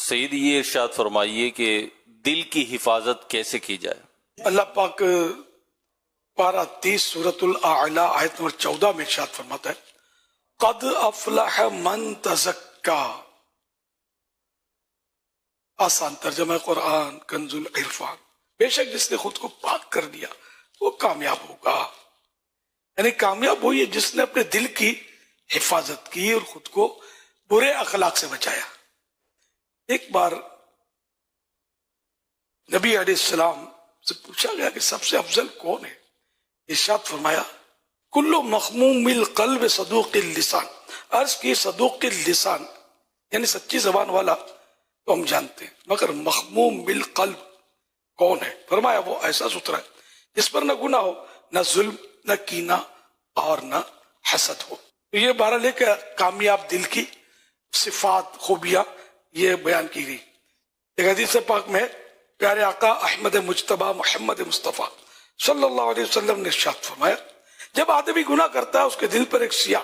سید یہ ارشاد فرمائیے کہ دل کی حفاظت کیسے کی جائے؟ اللہ پاک پارہ 30 سورۃ الاعلی آیت نمبر 14 میں ارشاد فرماتا ہے قد افلح من تزکا. آسان ترجمہ قرآن کنز العرفان، بے شک جس نے خود کو پاک کر دیا وہ کامیاب ہوگا. یعنی کامیاب ہوئی جس نے اپنے دل کی حفاظت کی اور خود کو برے اخلاق سے بچایا. ایک بار نبی علیہ السلام سے پوچھا گیا کہ سب سے افضل کون ہے؟ ارشاد فرمایا کل مخموم القلب صدوق اللسان. عرض کی صدوق اللسان یعنی سچی زبان والا تو ہم جانتے ہیں، مگر مخموم بالقلب کون ہے؟ فرمایا وہ ایسا ستھرا ہے جس پر نہ گناہ ہو، نہ ظلم، نہ کینہ اور نہ حسد ہو. تو یہ بہرحال لے کے کامیاب دل کی صفات خوبیاں یہ بیان کی گئی. ایک حدیث پاک میں پیارے آقا احمد مجتبی محمد مصطفیٰ صلی اللہ علیہ وسلم نے ارشاد فرمایا جب آدمی گناہ کرتا ہے اس کے دل پر ایک سیاہ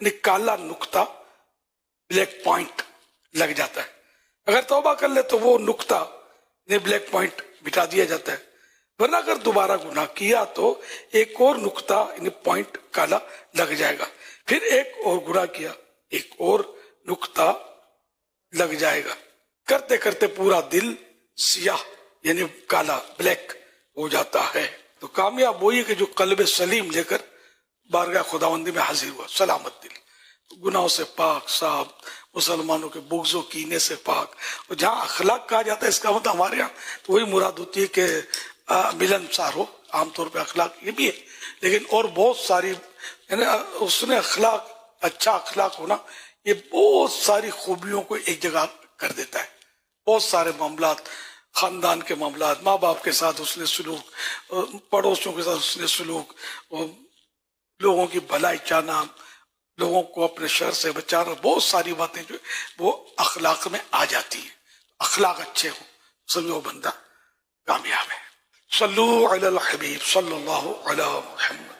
یعنی کالا نقطہ بلیک پوائنٹ لگ جاتا ہے. اگر توبہ کر لے تو وہ نقطہ یعنی بلیک پوائنٹ مٹا دیا جاتا ہے، ورنہ اگر دوبارہ گناہ کیا تو ایک اور نقطہ یعنی پوائنٹ کالا لگ جائے گا. پھر ایک اور گناہ کیا ایک اور نقطہ لگ جائے گا، کرتے کرتے پورا دل سیاہ یعنی کالا بلیک ہو جاتا ہے. تو کامیاب وہی کہ جو قلب سلیم لے کر بارگاہ خداوندی میں حاضر ہوا، سلامت دل، گناہوں سے پاک صاف، مسلمانوں کے بغض و کینے سے پاک. اور جہاں اخلاق کہا جاتا ہے اس کا مطلب ہمارے یہاں تو وہی مراد ہوتی ہے کہ ملنسار ہو. عام طور پہ اخلاق یہ بھی ہے، لیکن اور بہت ساری یعنی اس نے اخلاق، اچھا اخلاق ہونا یہ بہت ساری خوبیوں کو ایک جگہ کر دیتا ہے. بہت سارے معاملات، خاندان کے معاملات، ماں باپ کے ساتھ اس نے سلوک، پڑوسیوں کے ساتھ اس نے سلوک، لوگوں کی بھلائی چاہنا، لوگوں کو اپنے شر سے بچانا، بہت ساری باتیں جو وہ اخلاق میں آ جاتی ہیں. اخلاق اچھے ہوں سمجھو بندہ کامیاب ہے. صلو علی الحبیب صلی اللہ علی محمد.